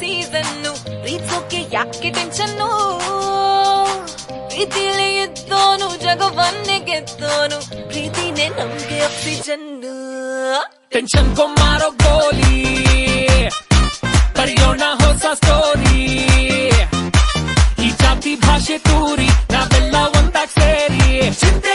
season ಪ್ರೀತಿಸೋಕೆ ಯಾಕೆ ಟೆನ್ಷನ್ನು ಪ್ರೀತಿಲಿ ಇದ್ದೋನು ಜಗವನ್ನೇ ಗೆದ್ದೋನು ಪ್ರೀತಿನೇ ನಮ್ಗೆ ಆಕ್ಸಿಜನ್ನು ಟೆನ್ಷನ್ ಮಾರೋ ಗೋಲಿ ಬರೆಯೋಣ ಹೊಸ ಸ್ಟೋರಿ ಈ ಜಾತಿ ಭಾಷೆ ತೂರಿ ನಾವೆಲ್ಲ ಒಂದಾಗ್ ಸೇರಿ ಚಿಂತೆ